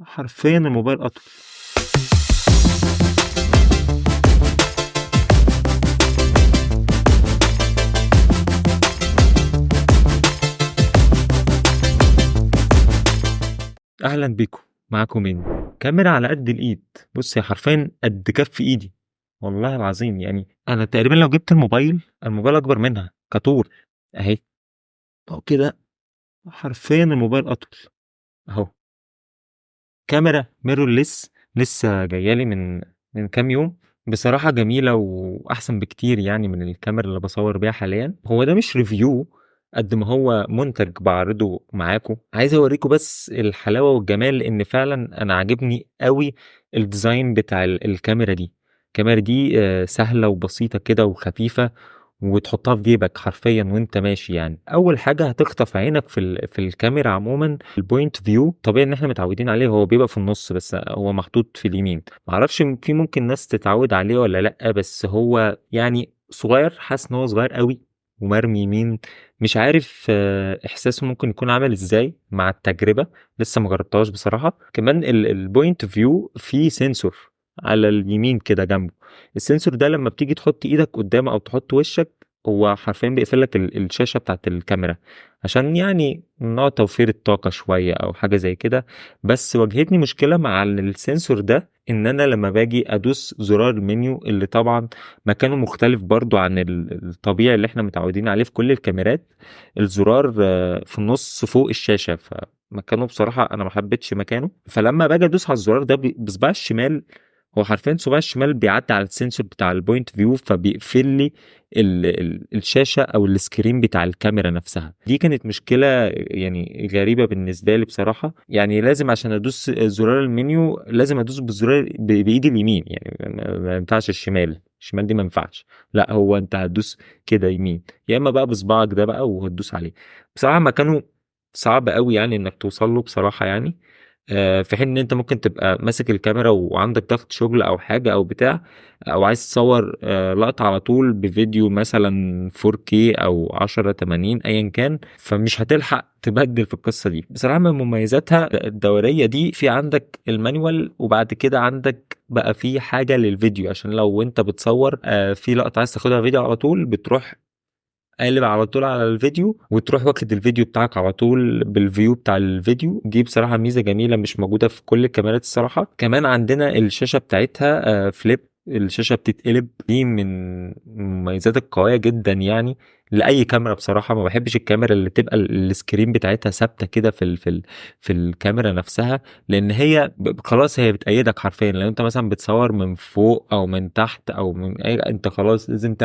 حرفيا الموبايل أطول. أهلا بيكم، معاكم مين؟ كاميرا على قد الإيد. بص هي حرفيا قد كف إيدي، والله العظيم. يعني أنا تقريبا لو جبت الموبايل أكبر منها كطول أهي، أو كده. حرفيا الموبايل أطول أهو. كاميرا ميرورلس لسه جايالي من كام يوم. بصراحة جميلة وأحسن بكتير يعني من الكاميرا اللي بصور بيها حاليا. هو ده مش ريفيو قد ما هو منتج بعرضه معاكم، عايز اوريكم بس الحلاوة والجمال، ان فعلا انا عاجبني قوي الديزاين بتاع الكاميرا دي. الكاميرا دي سهلة وبسيطة كده وخفيفة، وتحطها في جيبك حرفيا وانت ماشي. يعني اول حاجه هتخطف عينك في الكاميرا عموما البوينت فيو. طبيعي ان احنا متعودين عليه، هو بيبقى في النص بس هو محطوط في اليمين. معرفش في ممكن ناس تتعود عليه ولا لا، بس هو يعني صغير، حاسس ان هو صغير قوي ومرمي يمين. مش عارف احساسه ممكن يكون عامل ازاي مع التجربه، لسه مجربتهاش بصراحه. كمان البوينت فيو فيه سنسور على اليمين كده جنبه. السنسور ده لما بتيجي تحط ايدك قدامه او تحط وشك، هو حرفيا بيقفل لك الشاشه بتاعت الكاميرا، عشان يعني نوع توفير الطاقه شويه او حاجه زي كده. بس واجهتني مشكله مع السنسور ده، ان انا لما باجي ادوس زرار المنيو اللي طبعا مكانه مختلف برضو عن الطبيعي اللي احنا متعودين عليه في كل الكاميرات. الزرار في النص فوق الشاشه، فمكانه بصراحه انا ما حبيتش مكانه. فلما باجي ادوس على الزرار ده بصباعي الشمال، هو حرفيا صباعي الشمال بيعدي على السنسور بتاع البوينت فيو، فبيقفل لي الشاشة او السكرين بتاع الكاميرا نفسها. دي كانت مشكلة يعني غريبة بالنسبة لي بصراحة. يعني لازم عشان ادوس زرار المنيو لازم ادوس بالزرار بايدي اليمين، يعني ما ينفعش الشمال دي ما ينفعش. لا هو انت هتدوس كده يمين، يا اما بقى بصبعك ده بقى وهتدوس عليه. بصراحة مكانه صعب قوي يعني انك توصل له بصراحة يعني. في حين ان انت ممكن تبقى ماسك الكاميرا وعندك ضغط شغل او حاجة او بتاع، او عايز تصور لقطة على طول بفيديو مثلا 4K او 1080 ايا كان، فمش هتلحق تبدل في القصة دي. بصراحة من مميزاتها الدورية دي، في عندك المانيوال وبعد كده عندك بقى في حاجة للفيديو، عشان لو انت بتصور في لقطة عايز تاخدها فيديو على طول، بتروح قالب على طول على الفيديو وتروح واخد الفيديو بتاعك على طول بالفيو بتاع الفيديو. دي بصراحة ميزة جميلة مش موجودة في كل الكاميرات الصراحة. كمان عندنا الشاشة بتاعتها فليب، الشاشة بتتقلب. دي من المميزات القوية جدا يعني لأي كاميرا. بصراحة ما بحبش الكاميرا اللي تبقى السكرين بتاعتها ثابتة كده في الكاميرا نفسها، لأن هي خلاص هي بتأيدك حرفيا. لو أنت مثلا بتصور من فوق أو من تحت أو من أي، أنت خلاص لازم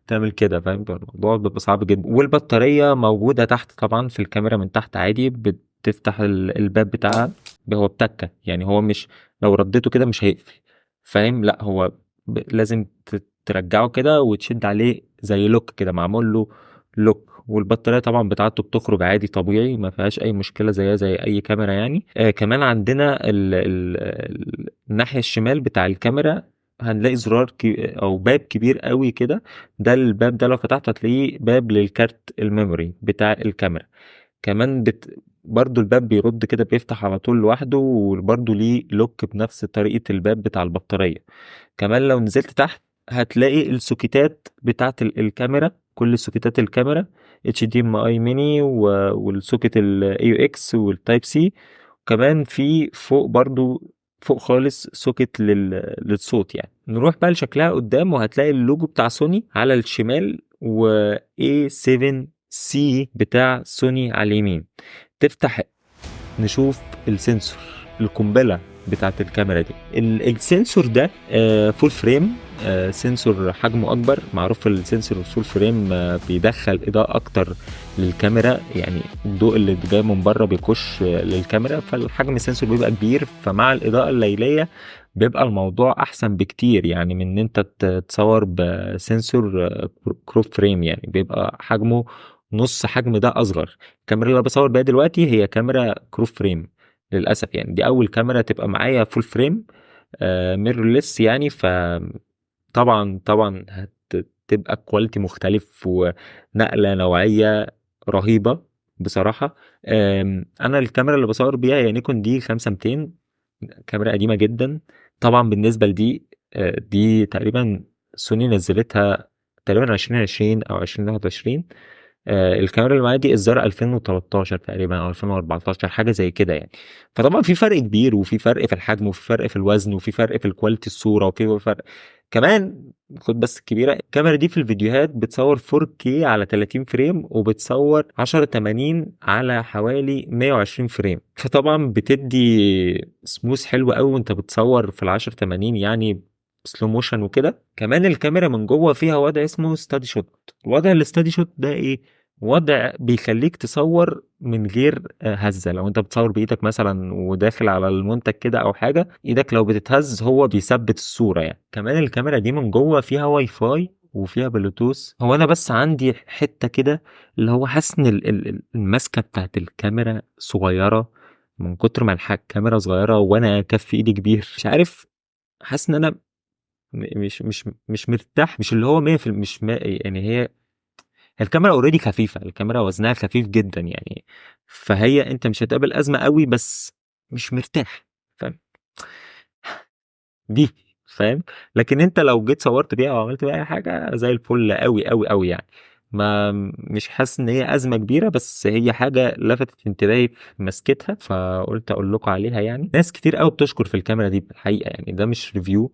تعمل كده، فاهم؟ الموضوع بيبقى صعب جدا. والبطارية موجودة تحت طبعا في الكاميرا من تحت عادي، بتفتح الباب بتاعها. هو بتكة يعني، هو مش لو رديته كده مش هيقفل، فاهم؟ لا هو لازم ترجعه كده وتشد عليه زي لوك كده، معمول له لوك. والبطارية طبعا بتاعته بتخرج عادي طبيعي، ما فيهاش اي مشكلة زيها زي اي كاميرا يعني. كمان عندنا الناحية الشمال بتاع الكاميرا هنلاقي زرار او باب كبير قوي كده. ده الباب ده لو فتحته هتلاقيه باب للكارت الميموري بتاع الكاميرا. كمان برضو الباب بيرد كده بيفتح على طول لوحده، وبرضو ليه لوك بنفس طريقة الباب بتاع البطارية. كمان لو نزلت تحت هتلاقي السوكيتات بتاعت الكاميرا، كل سوكيتات الكاميرا HDMI ميني والسوكيت ال AUX والتايب سي. كمان في فوق برضو، فوق خالص سوكيت للصوت. يعني نروح بقى لشكلها قدام، وهتلاقي اللوجو بتاع سوني على الشمال و A7C بتاع سوني على اليمين. تفتح نشوف السنسور، القنبلة بتاعت الكاميرا دي. السنسور ده فول فريم، سنسور حجمه اكبر. معروف السنسور الفول فريم بيدخل اضاءة اكتر للكاميرا، يعني الضوء اللي جاي من بره بيخش للكاميرا، فالحجم السنسور بيبقى كبير، فمع الاضاءة الليلية بيبقى الموضوع احسن بكتير يعني من ان انت تصور بسنسور كروب فريم. يعني بيبقى حجمه نص حجم ده اصغر. الكاميرا اللي أنا بصور بيها دلوقتي هي كاميرا كروب فريم للاسف، يعني دي اول كاميرا تبقى معايا فول فريم ميرورلس يعني. طبعا هتبقى كواليتي مختلف ونقلة نوعية رهيبة بصراحة. انا الكاميرا اللي بصور بيها هي نيكون دي 5200. كاميرا قديمة جدًا، طبعًا بالنسبة لدي دي تقريبًا سوني نزّلتها تقريبًا 2020 أو 2021. الكاميرا اللي معايا دي إصدار 2013 تقريبًا أو 2014 حاجة زي كده يعني. فطبعًا في فرق كبير، وفي فرق في الحجم، وفي فرق في الوزن، وفي فرق في الquality الصورة، وفي فرق كمان. خُد بس الكبيرة، الكاميرا دي في الفيديوهات بتصوّر 4K على 30 فريم، وبتصوّر 1080 على حوالي 120 فريم، فطبعًا بتدّي smooth حلو أوي وأنت بتصوّر في ال1080 يعني slow motion وكده. كمان الكاميرا من جوّه فيها وضع اسمه steady shot. وضع الsteady shot ده إيه؟ وضع بيخلّيك تصوّر من غير هَزّة. لو أنت بتصوّر بإيدك مثلًا وداخل على المنتج كده أو حاجة، إيدك لو بتتهز هو بيثبّت الصورة يعني. كمان الكاميرا دي من جوّه فيها WiFi وفيها Bluetooth. هو أنا بس عندي حتّة كده اللي هو حاسس إن الماسكة بتاعة الكاميرا صغيّرة، من كتر ما الكاميرا صغيّرة وأنا كَف إيدي كبير، مش عارف. حاسس إن أنا مش مرتاح، مش اللي هو 100% مش يعني هي الكاميرا already خفيفة، الكاميرا وزنها خفيف جدًا يعني، فهي أنت مش هتقابل أزمة أوي، بس مش مرتاح، فاهم؟ دي، فاهم؟ لكن أنت لو جيت صوّرت بيها أو عملت بيها أي حاجة زي الفل أوي، أوي، أوي يعني. ما مش حاسس إن هي أزمة كبيرة، بس هي حاجة لفتت انتباهي في ماسكتها، فقُلت أقول لكم عليها يعني. ناس كتير أوي بتشكر في الكاميرا دي الحقيقة يعني، ده مش review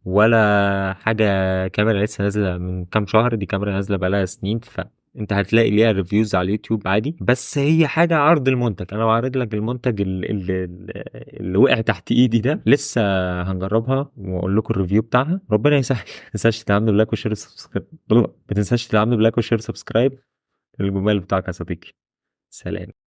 ولا حاجة. كاميرا لسه نازلة من كام شهر، دي كاميرا نازلة بقى لها سنين، فأنت هتلاقي ليها reviews على اليوتيوب عادي، بس هي حاجة عرض المنتج. أنا باعرض لك المنتج اللي وقع تحت إيدي ده، لسه هنجربها واقول لكم الريفيو بتاعها. ربنا يسهل. ما تنساش تعملوا لايك وشير سبسكرايب. ما تنساش تعملوا لايك وشير سبسكرايب. الجمال بتاعك يا صديقي. سلام.